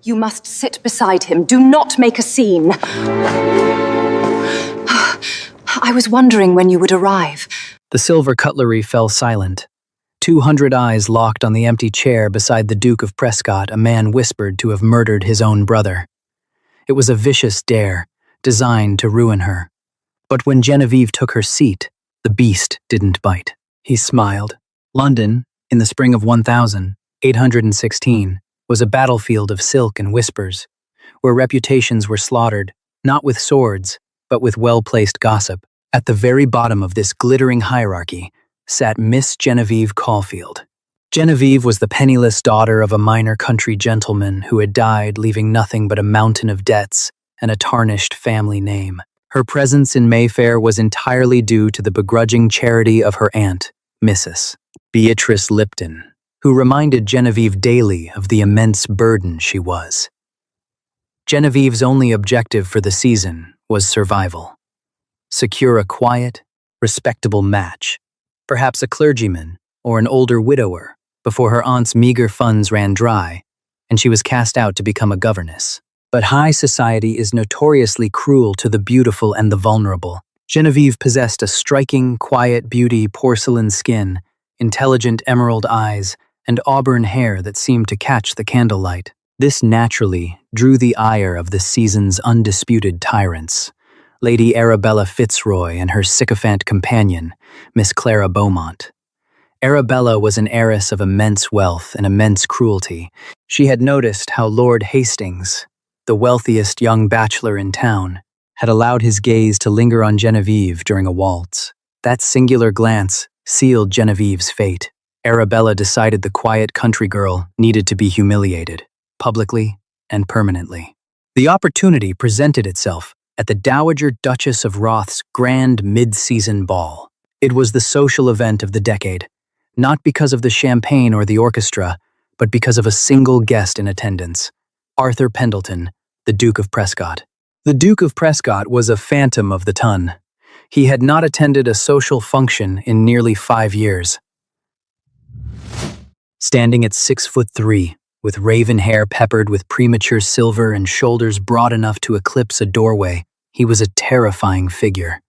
You must sit beside him. Do not make a scene. I was wondering when you would arrive. The silver cutlery fell silent. 200 eyes locked on the empty chair beside the Duke of Prescott, a man whispered to have murdered his own brother. It was a vicious dare, designed to ruin her. But when Genevieve took her seat, the beast didn't bite. He smiled. London, in the spring of 1816, was a battlefield of silk and whispers, where reputations were slaughtered, not with swords, but with well-placed gossip. At the very bottom of this glittering hierarchy sat Miss Genevieve Caulfield. Genevieve was the penniless daughter of a minor country gentleman who had died, leaving nothing but a mountain of debts and a tarnished family name. Her presence in Mayfair was entirely due to the begrudging charity of her aunt, Mrs. Beatrice Lipton, who reminded Genevieve daily of the immense burden she was. Genevieve's only objective for the season was survival. Secure a quiet, respectable match, perhaps a clergyman or an older widower, before her aunt's meager funds ran dry and she was cast out to become a governess. But high society is notoriously cruel to the beautiful and the vulnerable. Genevieve possessed a striking, quiet beauty, porcelain skin, intelligent emerald eyes, and auburn hair that seemed to catch the candlelight. This naturally drew the ire of the season's undisputed tyrants, Lady Arabella Fitzroy and her sycophant companion, Miss Clara Beaumont. Arabella was an heiress of immense wealth and immense cruelty. She had noticed how Lord Hastings, the wealthiest young bachelor in town, had allowed his gaze to linger on Genevieve during a waltz. That singular glance sealed Genevieve's fate. Arabella decided the quiet country girl needed to be humiliated, publicly and permanently. The opportunity presented itself at the Dowager Duchess of Roth's grand mid-season ball. It was the social event of the decade, not because of the champagne or the orchestra, but because of a single guest in attendance, Arthur Pendleton, the Duke of Prescott. The Duke of Prescott was a phantom of the ton. He had not attended a social function in nearly 5 years. Standing at 6'3", with raven hair peppered with premature silver and shoulders broad enough to eclipse a doorway, he was a terrifying figure.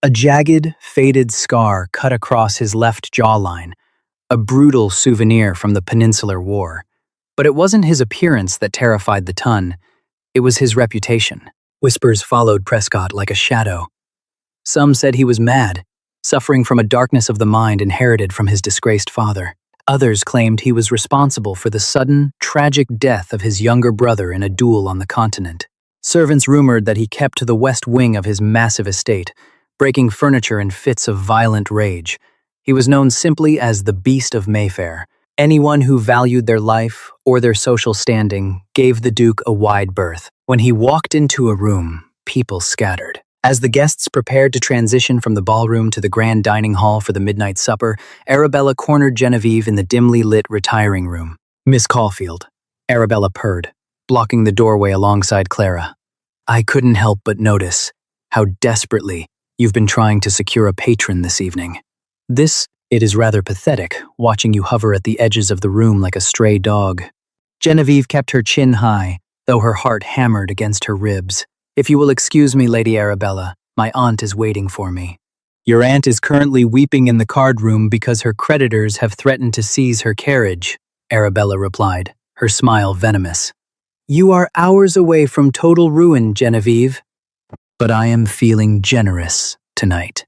A jagged, faded scar cut across his left jawline, a brutal souvenir from the Peninsular War. But it wasn't his appearance that terrified the ton, it was his reputation. Whispers followed Prescott like a shadow. Some said he was mad, suffering from a darkness of the mind inherited from his disgraced father. Others claimed he was responsible for the sudden, tragic death of his younger brother in a duel on the continent. Servants rumored that he kept to the west wing of his massive estate, breaking furniture in fits of violent rage. He was known simply as the Beast of Mayfair. Anyone who valued their life or their social standing gave the Duke a wide berth. When he walked into a room, people scattered. As the guests prepared to transition from the ballroom to the grand dining hall for the midnight supper, Arabella cornered Genevieve in the dimly lit retiring room. "Miss Caulfield," Arabella purred, blocking the doorway alongside Clara. "I couldn't help but notice how desperately you've been trying to secure a patron this evening. It is rather pathetic, watching you hover at the edges of the room like a stray dog." Genevieve kept her chin high, though her heart hammered against her ribs. "If you will excuse me, Lady Arabella, my aunt is waiting for me." "Your aunt is currently weeping in the card room because her creditors have threatened to seize her carriage," Arabella replied, her smile venomous. "You are hours away from total ruin, Genevieve. But I am feeling generous tonight.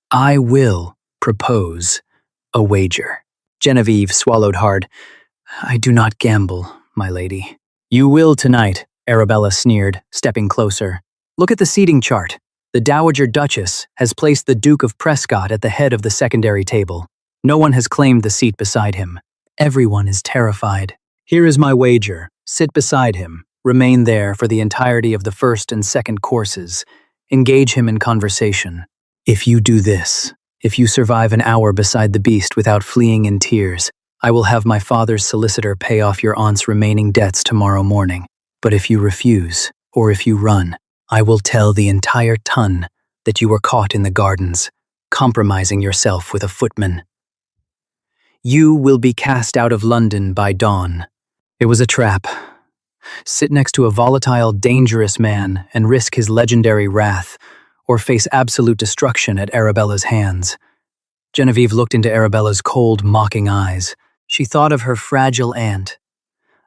I will propose a wager." Genevieve swallowed hard. "I do not gamble, my lady." "You will tonight," Arabella sneered, stepping closer. "Look at the seating chart. The Dowager Duchess has placed the Duke of Prescott at the head of the secondary table. No one has claimed the seat beside him. Everyone is terrified. Here is my wager. Sit beside him. Remain there for the entirety of the first and second courses. Engage him in conversation. If you do this, if you survive an hour beside the beast without fleeing in tears, I will have my father's solicitor pay off your aunt's remaining debts tomorrow morning. But if you refuse, or if you run, I will tell the entire ton that you were caught in the gardens, compromising yourself with a footman. You will be cast out of London by dawn." It was a trap. Sit next to a volatile, dangerous man and risk his legendary wrath, or face absolute destruction at Arabella's hands. Genevieve looked into Arabella's cold, mocking eyes. She thought of her fragile aunt,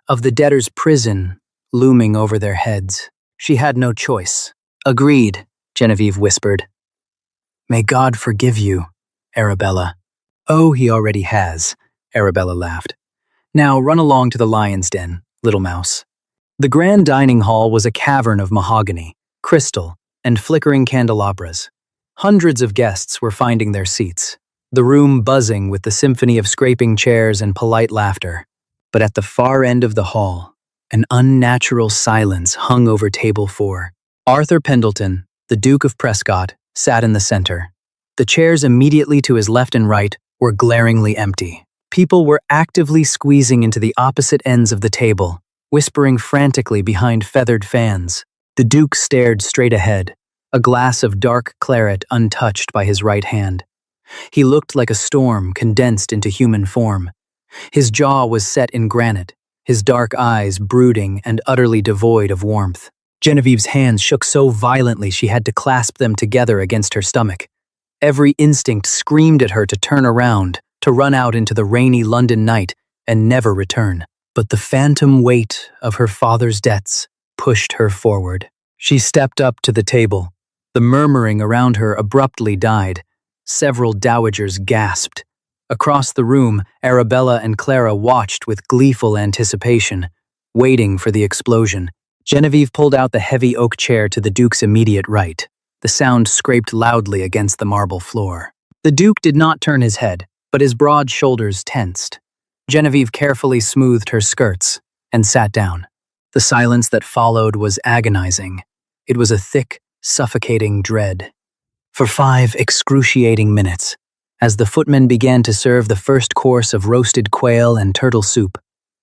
of the debtor's prison looming over their heads. She had no choice. Agreed, Genevieve whispered. May God forgive you, Arabella. Oh, he already has, Arabella laughed. Now run along to the lion's den, little mouse. The grand dining hall was a cavern of mahogany, crystal, and flickering candelabras. Hundreds of guests were finding their seats, the room buzzing with the symphony of scraping chairs and polite laughter. But at the far end of the hall, an unnatural silence hung over table 4. Arthur Pendleton, the Duke of Prescott, sat in the center. The chairs immediately to his left and right were glaringly empty. People were actively squeezing into the opposite ends of the table, whispering frantically behind feathered fans. The Duke stared straight ahead, a glass of dark claret untouched by his right hand. He looked like a storm condensed into human form. His jaw was set in granite, his dark eyes brooding and utterly devoid of warmth. Genevieve's hands shook so violently she had to clasp them together against her stomach. Every instinct screamed at her to turn around, to run out into the rainy London night and never return. But the phantom weight of her father's debts pushed her forward. She stepped up to the table. The murmuring around her abruptly died. Several dowagers gasped. Across the room, Arabella and Clara watched with gleeful anticipation, waiting for the explosion. Genevieve pulled out the heavy oak chair to the Duke's immediate right. The sound scraped loudly against the marble floor. The Duke did not turn his head, but his broad shoulders tensed. Genevieve carefully smoothed her skirts and sat down. The silence that followed was agonizing. It was a thick, suffocating dread. For 5 excruciating minutes, as the footmen began to serve the first course of roasted quail and turtle soup,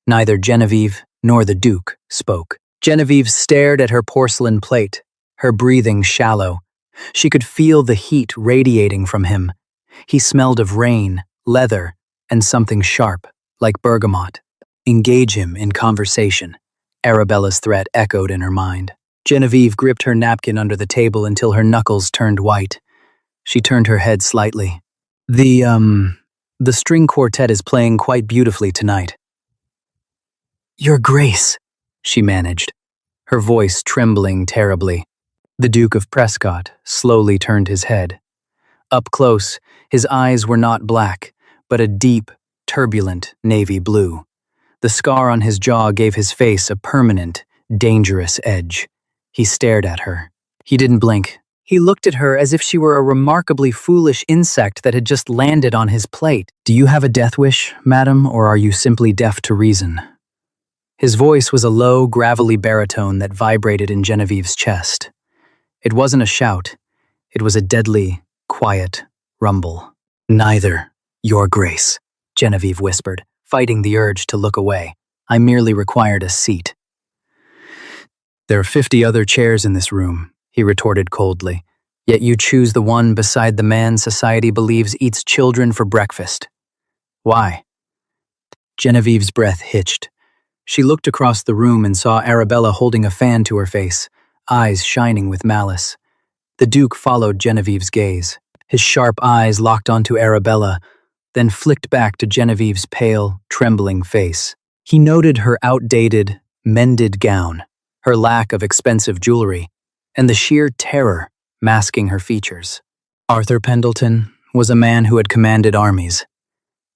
neither Genevieve nor the Duke spoke. Genevieve stared at her porcelain plate, her breathing shallow. She could feel the heat radiating from him. He smelled of rain, leather, and something sharp, like bergamot. Engage him in conversation, Arabella's threat echoed in her mind. Genevieve gripped her napkin under the table until her knuckles turned white. She turned her head slightly. The string quartet is playing quite beautifully tonight. Your Grace, she managed, her voice trembling terribly. The Duke of Prescott slowly turned his head. Up close, his eyes were not black, but a deep, turbulent navy blue. The scar on his jaw gave his face a permanent, dangerous edge. He stared at her. He didn't blink. He looked at her as if she were a remarkably foolish insect that had just landed on his plate. Do you have a death wish, madam, or are you simply deaf to reason? His voice was a low, gravelly baritone that vibrated in Genevieve's chest. It wasn't a shout. It was a deadly, quiet rumble. Neither, Your Grace, Genevieve whispered, fighting the urge to look away. I merely required a seat. There are 50 other chairs in this room, he retorted coldly. Yet you choose the one beside the man society believes eats children for breakfast. Why? Genevieve's breath hitched. She looked across the room and saw Arabella holding a fan to her face, eyes shining with malice. The Duke followed Genevieve's gaze. His sharp eyes locked onto Arabella, then flicked back to Genevieve's pale, trembling face. He noted her outdated, mended gown, her lack of expensive jewelry, and the sheer terror masking her features. Arthur Pendleton was a man who had commanded armies.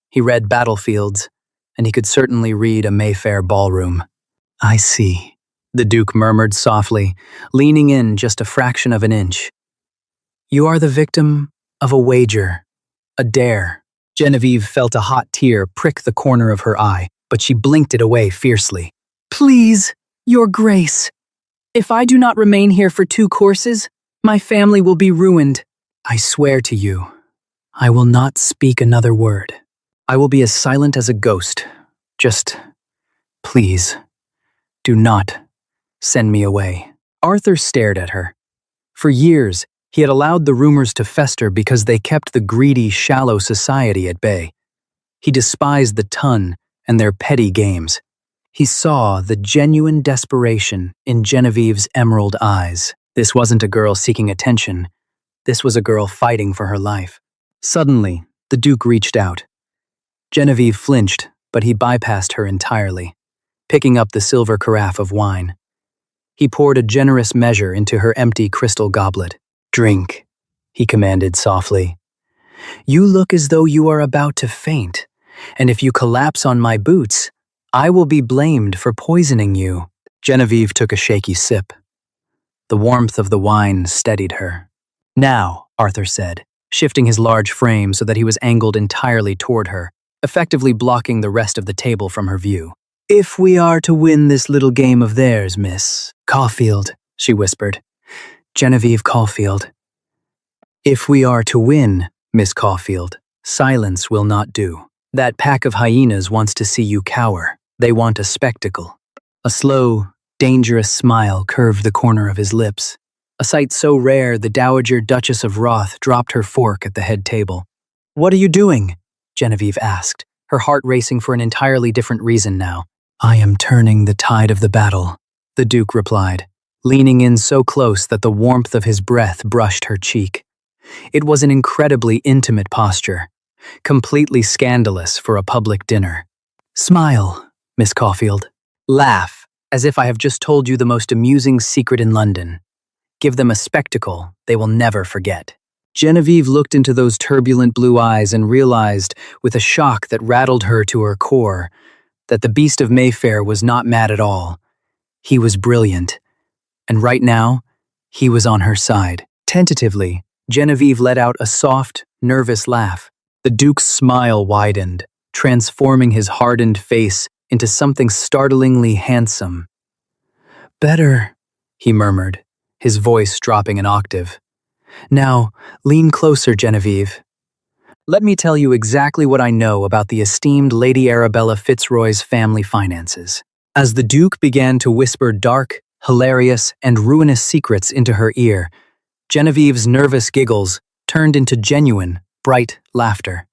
He read battlefields, and he could certainly read a Mayfair ballroom. I see, the Duke murmured softly, leaning in just a fraction of an inch. You are the victim of a wager, a dare. Genevieve felt a hot tear prick the corner of her eye, but she blinked it away fiercely. Please, Your Grace. If I do not remain here for 2 courses, my family will be ruined. I swear to you, I will not speak another word. I will be as silent as a ghost. Just, please, do not send me away. Arthur stared at her. For years, he had allowed the rumors to fester because they kept the greedy, shallow society at bay. He despised the ton and their petty games. He saw the genuine desperation in Genevieve's emerald eyes. This wasn't a girl seeking attention. This was a girl fighting for her life. Suddenly, the Duke reached out. Genevieve flinched, but he bypassed her entirely, picking up the silver carafe of wine. He poured a generous measure into her empty crystal goblet. "Drink," he commanded softly. "You look as though you are about to faint, and if you collapse on my boots, I will be blamed for poisoning you." Genevieve took a shaky sip. The warmth of the wine steadied her. "Now," Arthur said, shifting his large frame so that he was angled entirely toward her, effectively blocking the rest of the table from her view. "If we are to win this little game of theirs, Miss Caulfield," she whispered. "Genevieve Caulfield. If we are to win, Miss Caulfield, silence will not do. That pack of hyenas wants to see you cower. They want a spectacle." A slow, dangerous smile curved the corner of his lips. A sight so rare the Dowager Duchess of Roth dropped her fork at the head table. "What are you doing?" Genevieve asked, her heart racing for an entirely different reason now. "I am turning the tide of the battle," the Duke replied, leaning in so close that the warmth of his breath brushed her cheek. It was an incredibly intimate posture, completely scandalous for a public dinner. "Smile, Miss Caulfield. Laugh, as if I have just told you the most amusing secret in London. Give them a spectacle they will never forget." Genevieve looked into those turbulent blue eyes and realized, with a shock that rattled her to her core, that the Beast of Mayfair was not mad at all. He was brilliant. And right now, he was on her side. Tentatively, Genevieve let out a soft, nervous laugh. The Duke's smile widened, transforming his hardened face into something startlingly handsome. "Better," he murmured, his voice dropping an octave. "Now, lean closer, Genevieve. Let me tell you exactly what I know about the esteemed Lady Arabella Fitzroy's family finances." As the Duke began to whisper dark, hilarious, and ruinous secrets into her ear, Genevieve's nervous giggles turned into genuine, bright laughter.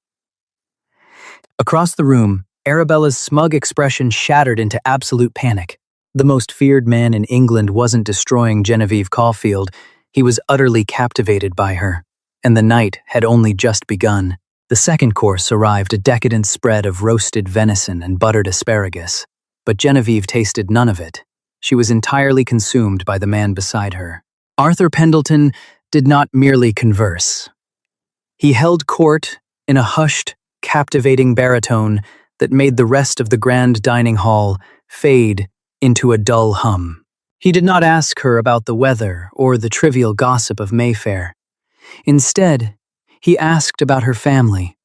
Across the room, Arabella's smug expression shattered into absolute panic. The most feared man in England wasn't destroying Genevieve Caulfield, he was utterly captivated by her, and the night had only just begun. The second course arrived, a decadent spread of roasted venison and buttered asparagus, but Genevieve tasted none of it. She was entirely consumed by the man beside her. Arthur Pendleton did not merely converse. He held court in a hushed, captivating baritone that made the rest of the grand dining hall fade into a dull hum. He did not ask her about the weather or the trivial gossip of Mayfair. Instead, he asked about her family.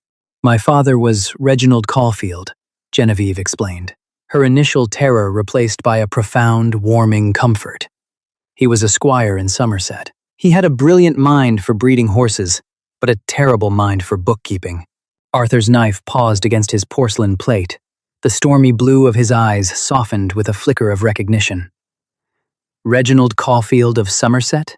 "My father was Reginald Caulfield," Genevieve explained, her initial terror replaced by a profound, warming comfort. "He was a squire in Somerset. He had a brilliant mind for breeding horses, but a terrible mind for bookkeeping." Arthur's knife paused against his porcelain plate. The stormy blue of his eyes softened with a flicker of recognition. "Reginald Caulfield of Somerset?"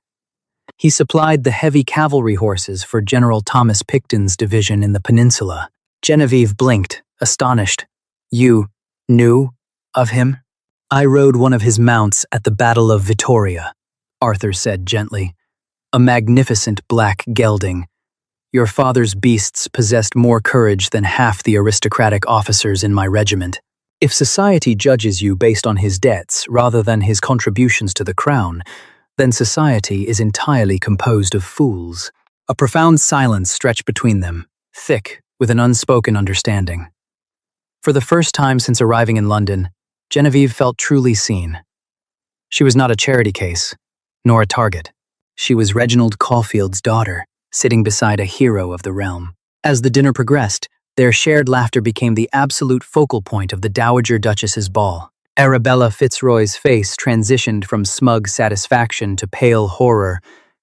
He supplied the heavy cavalry horses for General Thomas Picton's division in the peninsula. Genevieve blinked, astonished. "You knew of him?" "I rode one of his mounts at the Battle of Vittoria," Arthur said gently. "A magnificent black gelding. Your father's beasts possessed more courage than half the aristocratic officers in my regiment. If society judges you based on his debts rather than his contributions to the crown, then society is entirely composed of fools." A profound silence stretched between them, thick with an unspoken understanding. For the first time since arriving in London, Genevieve felt truly seen. She was not a charity case, nor a target. She was Reginald Caulfield's daughter, sitting beside a hero of the realm. As the dinner progressed, their shared laughter became the absolute focal point of the Dowager Duchess's ball. Arabella Fitzroy's face transitioned from smug satisfaction to pale horror,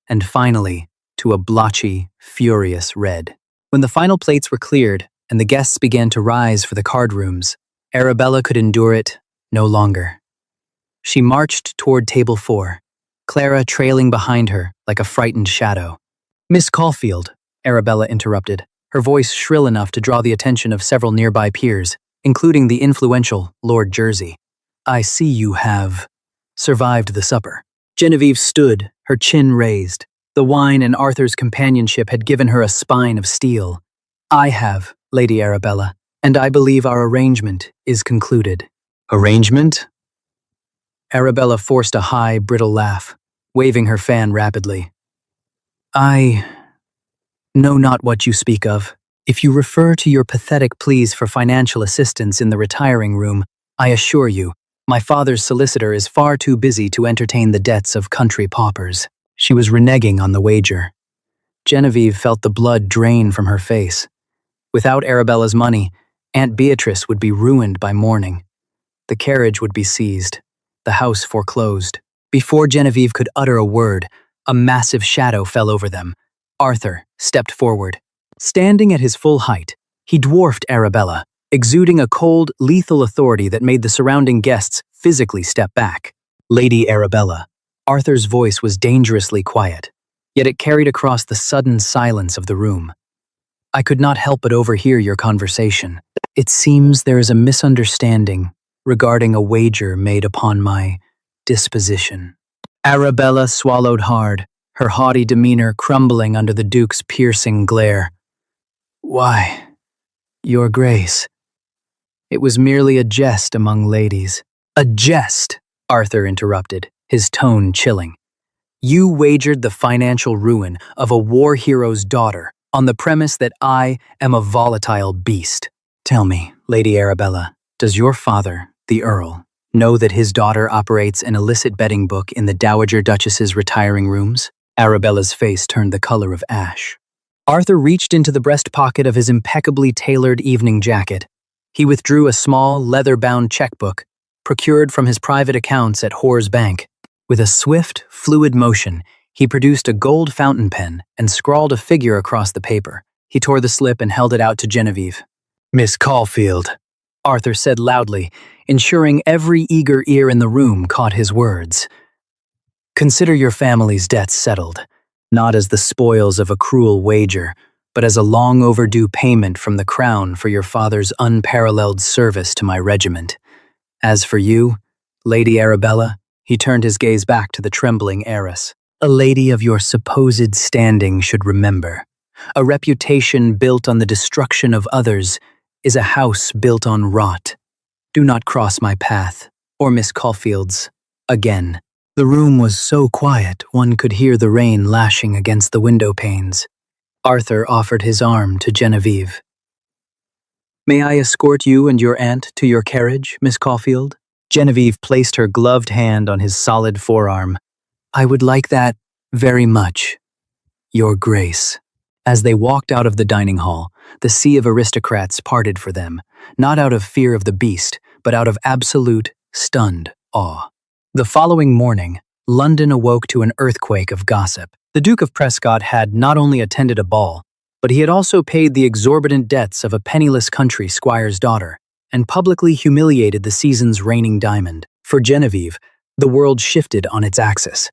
and finally, to a blotchy, furious red. When the final plates were cleared and the guests began to rise for the card rooms, Arabella could endure it no longer. She marched toward table 4, Clara trailing behind her like a frightened shadow. "Miss Caulfield," Arabella interrupted, her voice shrill enough to draw the attention of several nearby peers, including the influential Lord Jersey. I see you have survived the supper. Genevieve stood, her chin raised. The wine and Arthur's companionship had given her a spine of steel. I have, Lady Arabella, and I believe our arrangement is concluded. Arrangement? Arabella forced a high, brittle laugh, waving her fan rapidly. I know not what you speak of. If you refer to your pathetic pleas for financial assistance in the retiring room, I assure you, my father's solicitor is far too busy to entertain the debts of country paupers. She was reneging on the wager. Genevieve felt the blood drain from her face. Without Arabella's money, Aunt Beatrice would be ruined by mourning. The carriage would be seized, the house foreclosed. Before Genevieve could utter a word, a massive shadow fell over them. Arthur stepped forward. Standing at his full height, he dwarfed Arabella, exuding a cold, lethal authority that made the surrounding guests physically step back. Lady Arabella. Arthur's voice was dangerously quiet, yet it carried across the sudden silence of the room. I could not help but overhear your conversation. It seems there is a misunderstanding regarding a wager made upon my disposition. Arabella swallowed hard, her haughty demeanor crumbling under the Duke's piercing glare. Why, Your Grace. It was merely a jest among ladies. A jest, Arthur interrupted, his tone chilling. You wagered the financial ruin of a war hero's daughter on the premise that I am a volatile beast. Tell me, Lady Arabella, does your father, the Earl, know that his daughter operates an illicit betting book in the Dowager Duchess's retiring rooms? Arabella's face turned the color of ash. Arthur reached into the breast pocket of his impeccably tailored evening jacket. He withdrew a small, leather-bound checkbook, procured from his private accounts at Hoare's Bank. With a swift, fluid motion, he produced a gold fountain pen and scrawled a figure across the paper. He tore the slip and held it out to Genevieve. Miss Caulfield, Arthur said loudly, ensuring every eager ear in the room caught his words. Consider your family's debts settled, not as the spoils of a cruel wager, but as a long overdue payment from the Crown for your father's unparalleled service to my regiment. As for you, Lady Arabella, he turned his gaze back to the trembling heiress. A lady of your supposed standing should remember. A reputation built on the destruction of others is a house built on rot. Do not cross my path, or Miss Caulfield's, again. The room was so quiet one could hear the rain lashing against the window panes. Arthur offered his arm to Genevieve. May I escort you and your aunt to your carriage, Miss Caulfield? Genevieve placed her gloved hand on his solid forearm. I would like that very much, Your Grace. As they walked out of the dining hall, the sea of aristocrats parted for them, not out of fear of the beast, but out of absolute, stunned awe. The following morning, London awoke to an earthquake of gossip. The Duke of Prescott had not only attended a ball, but he had also paid the exorbitant debts of a penniless country squire's daughter, and publicly humiliated the season's reigning diamond. For Genevieve, the world shifted on its axis.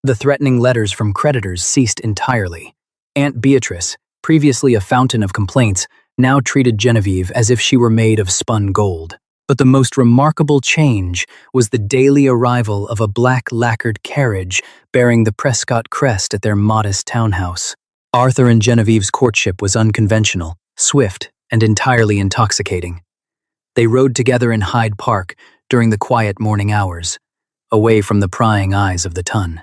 The threatening letters from creditors ceased entirely. Aunt Beatrice, previously a fountain of complaints, now treated Genevieve as if she were made of spun gold. But the most remarkable change was the daily arrival of a black lacquered carriage bearing the Prescott crest at their modest townhouse. Arthur and Genevieve's courtship was unconventional, swift, and entirely intoxicating. They rode together in Hyde Park during the quiet morning hours, away from the prying eyes of the ton.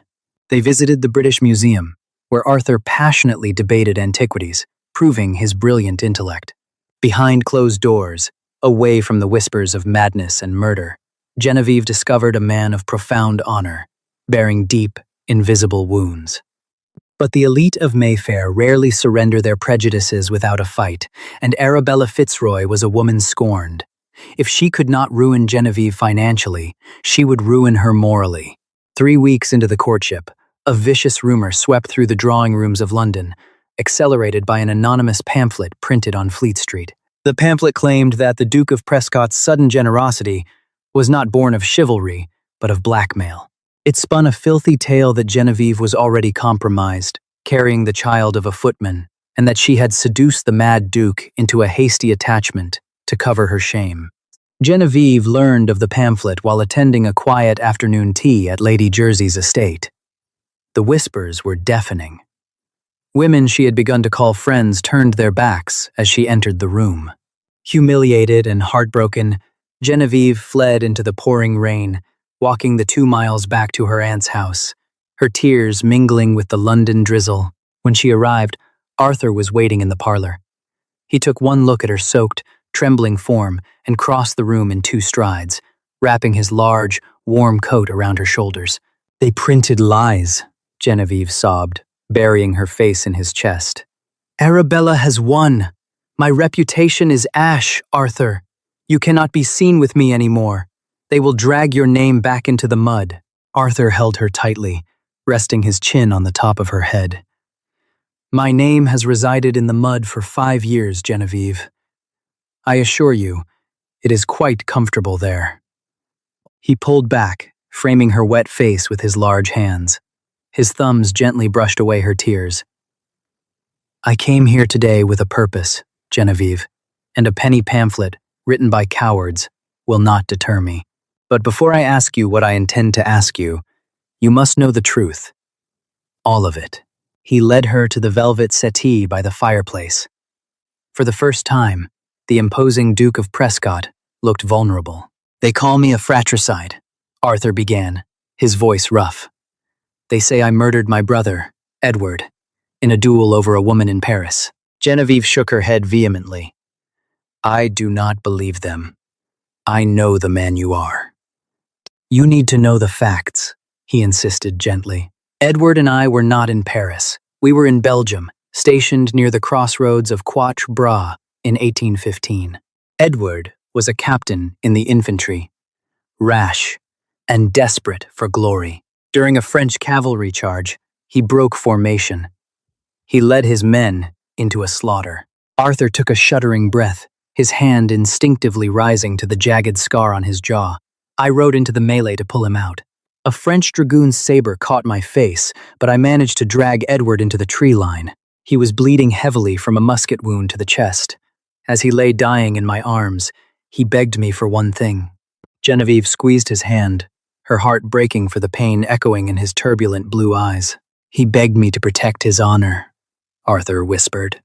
They visited the British Museum, where Arthur passionately debated antiquities, proving his brilliant intellect. Behind closed doors, away from the whispers of madness and murder, Genevieve discovered a man of profound honor, bearing deep, invisible wounds. But the elite of Mayfair rarely surrender their prejudices without a fight, and Arabella Fitzroy was a woman scorned. If she could not ruin Genevieve financially, she would ruin her morally. 3 weeks into the courtship, a vicious rumor swept through the drawing rooms of London, accelerated by an anonymous pamphlet printed on Fleet Street. The pamphlet claimed that the Duke of Prescott's sudden generosity was not born of chivalry, but of blackmail. It spun a filthy tale that Genevieve was already compromised, carrying the child of a footman, and that she had seduced the mad Duke into a hasty attachment to cover her shame. Genevieve learned of the pamphlet while attending a quiet afternoon tea at Lady Jersey's estate. The whispers were deafening. Women she had begun to call friends turned their backs as she entered the room. Humiliated and heartbroken, Genevieve fled into the pouring rain, walking the 2 miles back to her aunt's house, her tears mingling with the London drizzle. When she arrived, Arthur was waiting in the parlor. He took one look at her soaked, trembling form and crossed the room in 2 strides, wrapping his large, warm coat around her shoulders. "They printed lies," Genevieve sobbed, burying her face in his chest. "Arabella has won. My reputation is ash, Arthur. You cannot be seen with me anymore. They will drag your name back into the mud." Arthur held her tightly, resting his chin on the top of her head. "My name has resided in the mud for 5 years, Genevieve. I assure you, it is quite comfortable there." He pulled back, framing her wet face with his large hands. His thumbs gently brushed away her tears. "I came here today with a purpose, Genevieve, and a penny pamphlet, written by cowards, will not deter me. But before I ask you what I intend to ask you, you must know the truth. All of it." He led her to the velvet settee by the fireplace. For the first time, the imposing Duke of Prescott looked vulnerable. "They call me a fratricide," Arthur began, his voice rough. "They say I murdered my brother, Edward, in a duel over a woman in Paris." Genevieve shook her head vehemently. "I do not believe them. I know the man you are." "You need to know the facts," he insisted gently. "Edward and I were not in Paris. We were in Belgium, stationed near the crossroads of Quatre Bras in 1815. Edward was a captain in the infantry, rash and desperate for glory. During a French cavalry charge, he broke formation. He led his men into a slaughter." Arthur took a shuddering breath, his hand instinctively rising to the jagged scar on his jaw. "I rode into the melee to pull him out. A French dragoon's saber caught my face, but I managed to drag Edward into the tree line. He was bleeding heavily from a musket wound to the chest. As he lay dying in my arms, he begged me for one thing." Genevieve squeezed his hand, her heart breaking for the pain echoing in his turbulent blue eyes. "He begged me to protect his honor," Arthur whispered.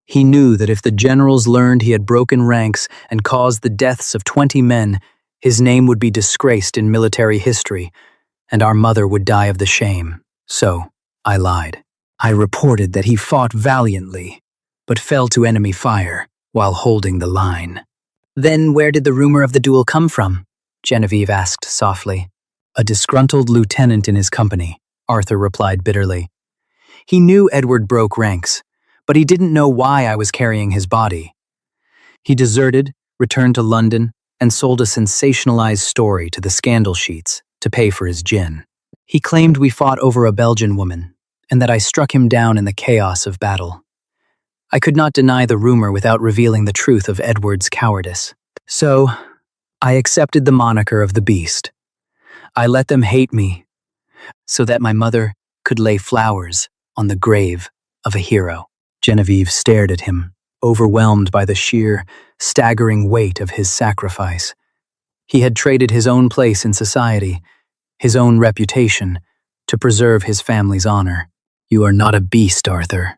He knew that if the generals learned he had broken ranks and caused the deaths of 20 men, his name would be disgraced in military history, and our mother would die of the shame. So, I lied. I reported that he fought valiantly, but fell to enemy fire while holding the line. "Then where did the rumor of the duel come from?" Genevieve asked softly. "A disgruntled lieutenant in his company," Arthur replied bitterly. "He knew Edward broke ranks, but he didn't know why I was carrying his body. He deserted, returned to London, and sold a sensationalized story to the scandal sheets to pay for his gin. He claimed we fought over a Belgian woman, and that I struck him down in the chaos of battle. I could not deny the rumor without revealing the truth of Edward's cowardice. So, I accepted the moniker of the Beast. I let them hate me, so that my mother could lay flowers on the grave of a hero." Genevieve stared at him, overwhelmed by the sheer, staggering weight of his sacrifice. He had traded his own place in society, his own reputation, to preserve his family's honor. "You are not a beast, Arthur,"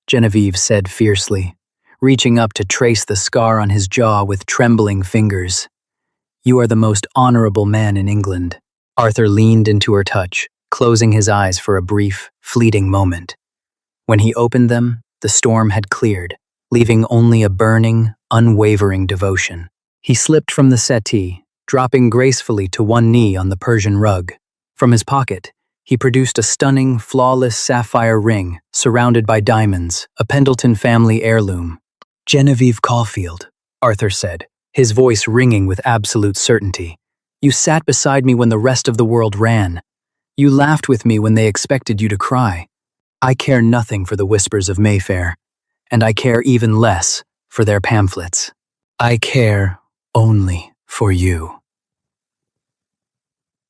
Genevieve said fiercely, reaching up to trace the scar on his jaw with trembling fingers. "You are the most honorable man in England." Arthur leaned into her touch, closing his eyes for a brief, fleeting moment. When he opened them, the storm had cleared, leaving only a burning, unwavering devotion. He slipped from the settee, dropping gracefully to one knee on the Persian rug. From his pocket, he produced a stunning, flawless sapphire ring surrounded by diamonds, a Pendleton family heirloom. "Genevieve Caulfield," Arthur said, his voice ringing with absolute certainty. "You sat beside me when the rest of the world ran. You laughed with me when they expected you to cry. I care nothing for the whispers of Mayfair, and I care even less for their pamphlets. I care only for you.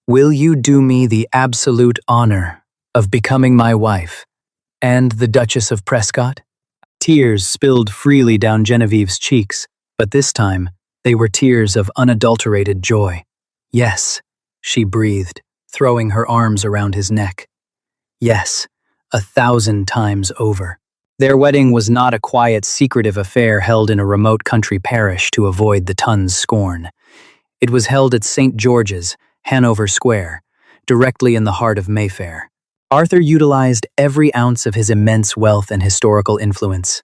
Will you do me the absolute honor of becoming my wife and the Duchess of Prescott?" Tears spilled freely down Genevieve's cheeks, but this time, They were tears of unadulterated joy. Yes, she breathed, throwing her arms around his neck. Yes, 1,000 times over. Their wedding was not a quiet, secretive affair held in a remote country parish to avoid the ton's scorn. It was held at St. George's, Hanover Square, directly in the heart of Mayfair. Arthur utilized every ounce of his immense wealth and historical influence.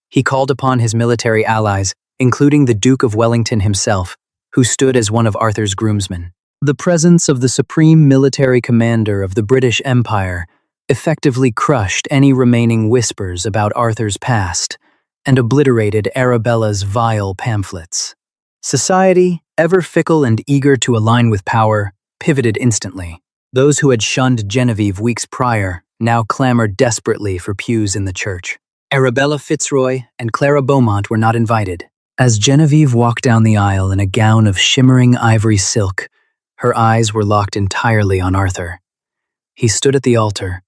He called upon his military allies, including the Duke of Wellington himself, who stood as one of Arthur's groomsmen. The presence of the supreme military commander of the British Empire effectively crushed any remaining whispers about Arthur's past and obliterated Arabella's vile pamphlets. Society, ever fickle and eager to align with power, pivoted instantly. Those who had shunned Genevieve weeks prior now clamored desperately for pews in the church. Arabella Fitzroy and Clara Beaumont were not invited. As Genevieve walked down the aisle in a gown of shimmering ivory silk, her eyes were locked entirely on Arthur. He stood at the altar,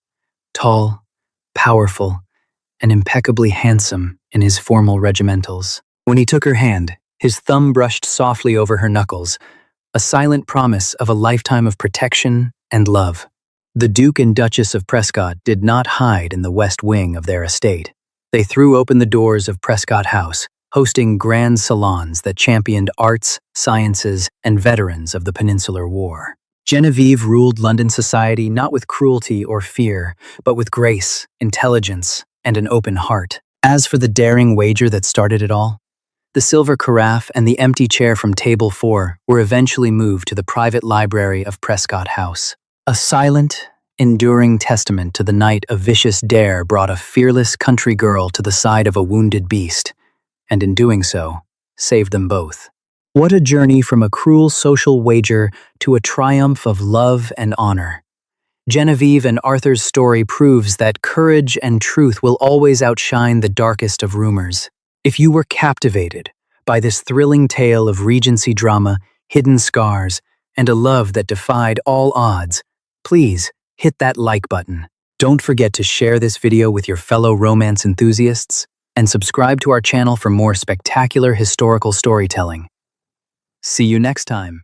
tall, powerful, and impeccably handsome in his formal regimentals. When he took her hand, his thumb brushed softly over her knuckles, a silent promise of a lifetime of protection and love. The Duke and Duchess of Prescott did not hide in the west wing of their estate. They threw open the doors of Prescott House, hosting grand salons that championed arts, sciences, and veterans of the Peninsular War. Genevieve ruled London society not with cruelty or fear, but with grace, intelligence, and an open heart. As for the daring wager that started it all, the silver carafe and the empty chair from table 4 were eventually moved to the private library of Prescott House. A silent, enduring testament to the night a vicious dare brought a fearless country girl to the side of a wounded beast, and in doing so, saved them both. What a journey from a cruel social wager to a triumph of love and honor. Genevieve and Arthur's story proves that courage and truth will always outshine the darkest of rumors. If you were captivated by this thrilling tale of Regency drama, hidden scars, and a love that defied all odds, please hit that like button. Don't forget to share this video with your fellow romance enthusiasts and subscribe to our channel for more spectacular historical storytelling. See you next time.